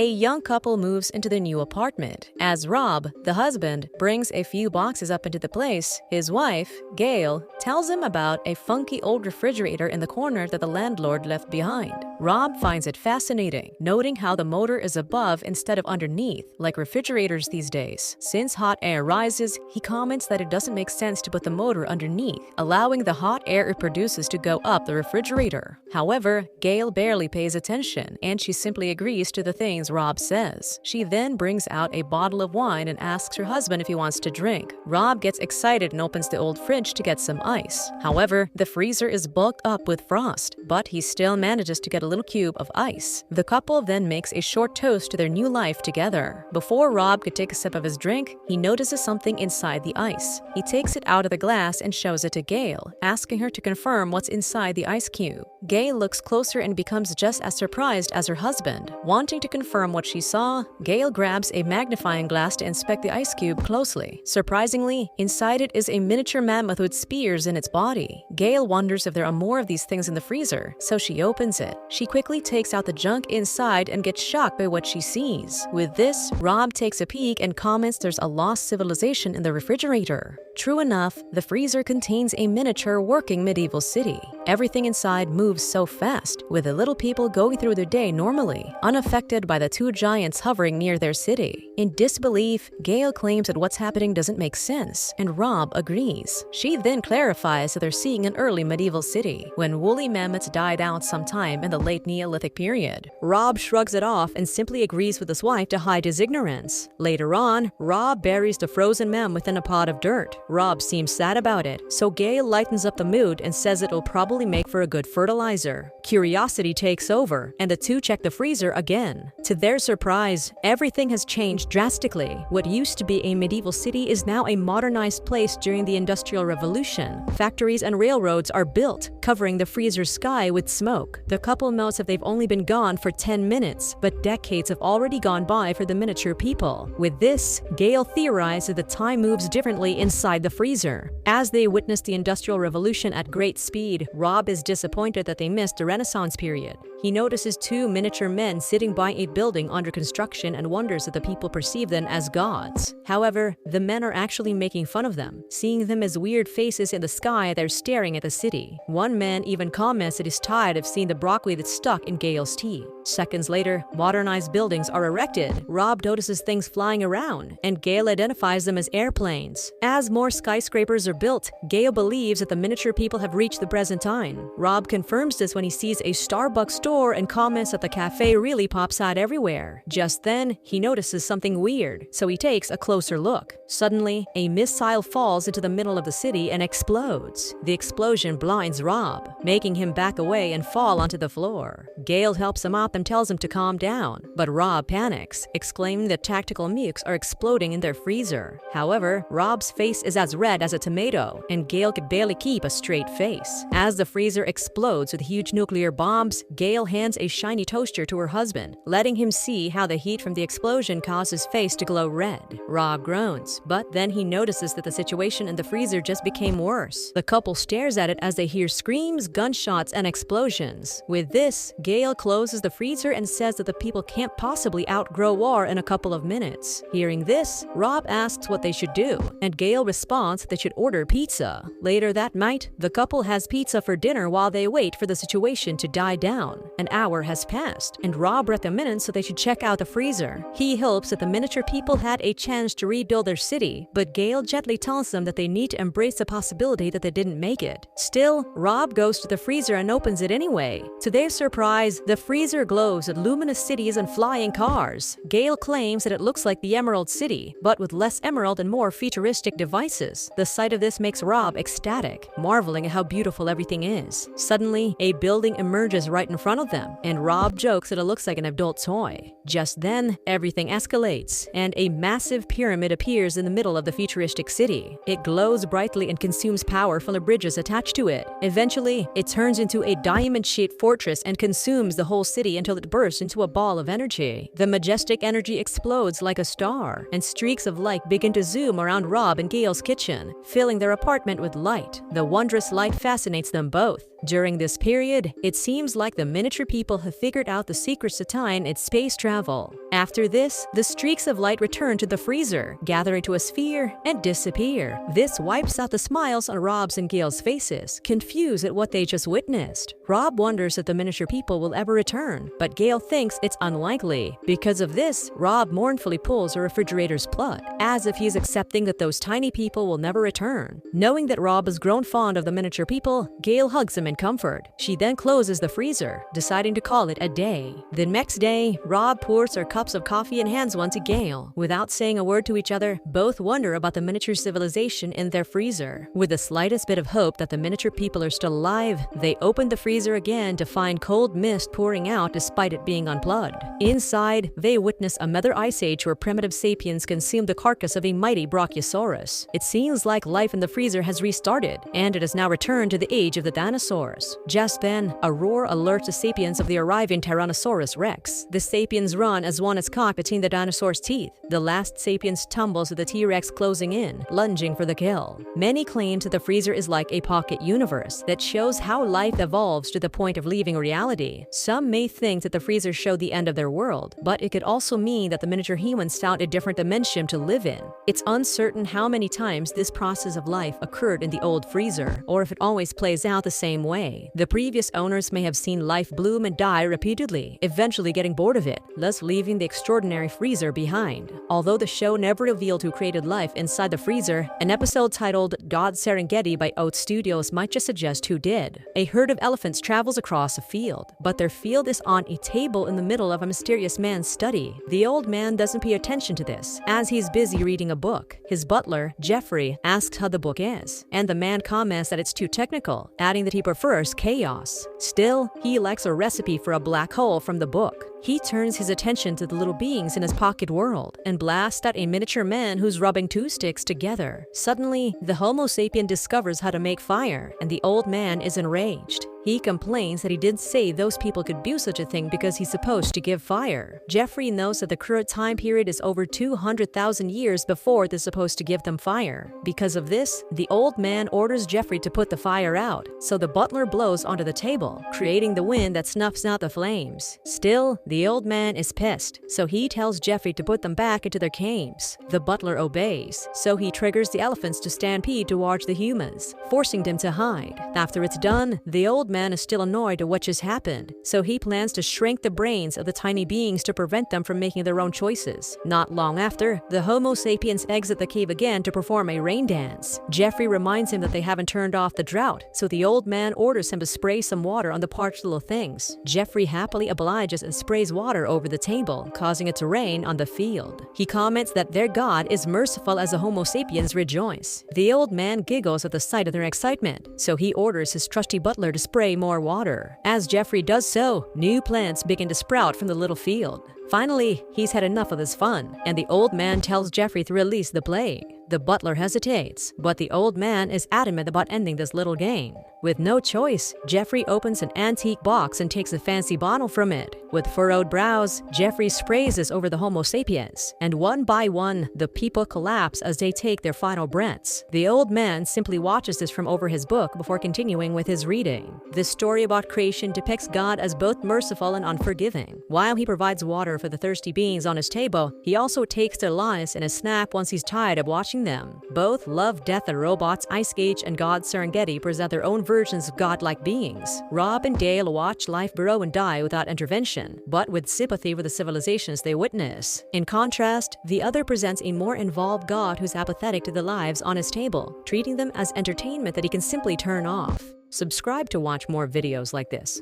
A young couple moves into their new apartment. As Rob, the husband, brings a few boxes up into the place, his wife, Gail, tells him about a funky old refrigerator in the corner that the landlord left behind. Rob finds it fascinating, noting how the motor is above instead of underneath, like refrigerators these days. Since hot air rises, he comments that it doesn't make sense to put the motor underneath, allowing the hot air it produces to go up the refrigerator. However, Gail barely pays attention, and she simply agrees to the things Rob says. She then brings out a bottle of wine and asks her husband if he wants to drink. Rob gets excited and opens the old fridge to get some ice. However, the freezer is bulked up with frost, but he still manages to get a little cube of ice. The couple then makes a short toast to their new life together. Before Rob could take a sip of his drink, he notices something inside the ice. He takes it out of the glass and shows it to Gail, asking her to confirm what's inside the ice cube. Gail looks closer and becomes just as surprised as her husband. Wanting to confirm what she saw, Gail grabs a magnifying glass to inspect the ice cube closely. Surprisingly, inside it is a miniature mammoth with spears in its body. Gail wonders if there are more of these things in the freezer, so she opens it. She quickly takes out the junk inside and gets shocked by what she sees. With this, Rob takes a peek and comments there's a lost civilization in the refrigerator. True enough, the freezer contains a miniature working medieval city. Everything inside moves so fast, with the little people going through their day normally, unaffected by the two giants hovering near their city. In disbelief, Gail claims that what's happening doesn't make sense, and Rob agrees. She then clarifies that they're seeing an early medieval city, when woolly mammoths died out sometime in the late Neolithic period. Rob shrugs it off and simply agrees with his wife to hide his ignorance. Later on, Rob buries the frozen mammoth in a pot of dirt. Rob seems sad about it, so Gail lightens up the mood and says it'll probably make for a good fertilizer. Curiosity takes over, and the two check the freezer again. To their surprise, everything has changed drastically. What used to be a medieval city is now a modernized place during the Industrial Revolution. Factories and railroads are built, covering the freezer's sky with smoke. The couple notes that they've only been gone for 10 minutes, but decades have already gone by for the miniature people. With this, Gail theorizes that time moves differently inside the freezer. As they witness the Industrial Revolution at great speed, Rob is disappointed that they missed the Renaissance period. He notices two miniature men sitting by a building under construction and wonders that the people perceive them as gods. However, the men are actually making fun of them. Seeing them as weird faces in the sky, they're staring at the city. One man even comments that he's tired of seeing the broccoli that's stuck in Gail's tea. Seconds later, modernized buildings are erected. Rob notices things flying around, and Gail identifies them as airplanes. As more skyscrapers are built, Gail believes that the miniature people have reached the present time. Rob confirms this when he sees a Starbucks store and comments that the cafe really pops out everywhere. Just then, he notices something weird, so he takes a closer look. Suddenly, a missile falls into the middle of the city and explodes. The explosion blinds Rob, making him back away and fall onto the floor. Gail helps him up and tells him to calm down, but Rob panics, exclaiming that tactical nukes are exploding in their freezer. However, Rob's face is as red as a tomato, and Gail could barely keep a straight face. As the freezer explodes with huge nuclear bombs, Gail hands a shiny toaster to her husband, letting him see how the heat from the explosion caused his face to glow red. Rob groans, but then he notices that the situation in the freezer just became worse. The couple stares at it as they hear screams, gunshots, and explosions. With this, Gail closes the freezer and says that the people can't possibly outgrow war in a couple of minutes. Hearing this, Rob asks what they should do, and Gail responds they should order pizza. Later that night, the couple has pizza for dinner while they wait for the situation to die down. An hour has passed, and Rob recommends so they should check out the freezer. He hopes that the miniature people had a chance to rebuild their city, but Gail gently tells them that they need to embrace the possibility that they didn't make it. Still, Rob goes to the freezer and opens it anyway. To their surprise, the freezer glows with luminous cities and flying cars. Gail claims that it looks like the Emerald City, but with less emerald and more futuristic devices. The sight of this makes Rob ecstatic, marveling at how beautiful everything is. Suddenly, a building emerges right in front of them, and Rob jokes that it looks like an adult toy. Just then, everything escalates, and a massive pyramid appears in the middle of the futuristic city. It glows brightly and consumes power from the bridges attached to it. Eventually, it turns into a diamond-shaped fortress and consumes the whole city until it bursts into a ball of energy. The majestic energy explodes like a star, and streaks of light begin to zoom around Rob and Gail's kitchen, filling their apartment with light. The wondrous light fascinates them both. During this period, it seems like the miniature people have figured out the secrets to time its space travel. After this, the streaks of light return to the freezer, gather into a sphere, and disappear. This wipes out the smiles on Rob's and Gail's faces, confused at what they just witnessed. Rob wonders if the miniature people will ever return, but Gail thinks it's unlikely. Because of this, Rob mournfully pulls a refrigerator's plug, as if he's accepting that those tiny people will never return. Knowing that Rob has grown fond of the miniature people, Gail hugs him in comfort. She then closes the freezer, deciding to call it a day. The next day, Rob pours her cups of coffee and hands one to Gail. Without saying a word to each other, both wonder about the miniature civilization in their freezer. With the slightest bit of hope that the miniature people are still alive, they open the freezer again to find cold mist pouring out despite it being unplugged. Inside, they witness another ice age where primitive sapiens consumed the carcass of a mighty Brachiosaurus. It seems like life in the freezer has restarted, and it has now returned to the age of the dinosaurs. Just then, a roar alerts the sapiens of the arriving Tyrannosaurus Rex. The sapiens run as one is caught between the dinosaur's teeth. The last sapiens tumbles with the T-Rex closing in, lunging for the kill. Many claim that the freezer is like a pocket universe that shows how life evolves to the point of leaving reality. Some may think that the freezer showed the end of their world, but it could also mean that the miniature humans found a different dimension to live in. It's uncertain how many times this process of life occurred in the old freezer, or if it always plays out the same way. The previous owners may have seen life bloom and die repeatedly, eventually getting bored of it, thus leaving the extraordinary freezer behind. Although the show never revealed who created life inside the freezer, an episode titled God's Serengeti by Oat Studios might just suggest who did. A herd of elephants travels across a field, but their field is on a table in the middle of a mysterious man's study. The old man doesn't pay attention to this, as he's busy reading a book. His butler, Jeffrey, asks how the book is, and the man comments that it's too technical, adding that he prefers chaos. Still, he elects a recipe for a black hole from the book. He turns his attention to the little beings in his pocket world and blasts at a miniature man who's rubbing two sticks together. Suddenly, the Homo sapien discovers how to make fire, and the old man is enraged. He complains that he didn't say those people could do such a thing because he's supposed to give fire. Jeffrey knows that the current time period is over 200,000 years before they're supposed to give them fire. Because of this, the old man orders Jeffrey to put the fire out, so the butler blows onto the table, creating the wind that snuffs out the flames. Still, the old man is pissed, so he tells Jeffrey to put them back into their caves. The butler obeys, so he triggers the elephants to stampede towards the humans, forcing them to hide. After it's done, the old man is still annoyed at what just happened, so he plans to shrink the brains of the tiny beings to prevent them from making their own choices. Not long after, the Homo sapiens exit the cave again to perform a rain dance. Jeffrey reminds him that they haven't turned off the drought, so the old man orders him to spray some water on the parched little things. Jeffrey happily obliges and sprays water over the table, causing it to rain on the field. He comments that their god is merciful as the Homo sapiens rejoice. The old man giggles at the sight of their excitement, so he orders his trusty butler to spray more water. As Jeffrey does so, new plants begin to sprout from the little field. Finally, he's had enough of this fun, and the old man tells Jeffrey to release the plague. The butler hesitates, but the old man is adamant about ending this little game. With no choice, Jeffrey opens an antique box and takes a fancy bottle from it. With furrowed brows, Jeffrey sprays this over the Homo sapiens, and one by one, the people collapse as they take their final breaths. The old man simply watches this from over his book before continuing with his reading. This story about creation depicts God as both merciful and unforgiving. While he provides water for the thirsty beings on his table, he also takes their lives in a snap once he's tired of watching them. Both Love, Death and Robots, Ice Age, and God's Serengeti present their own versions of godlike beings. Rob and Dale watch life burrow and die without intervention, but with sympathy for the civilizations they witness. In contrast, the other presents a more involved God who's apathetic to the lives on his table, treating them as entertainment that he can simply turn off. Subscribe to watch more videos like this.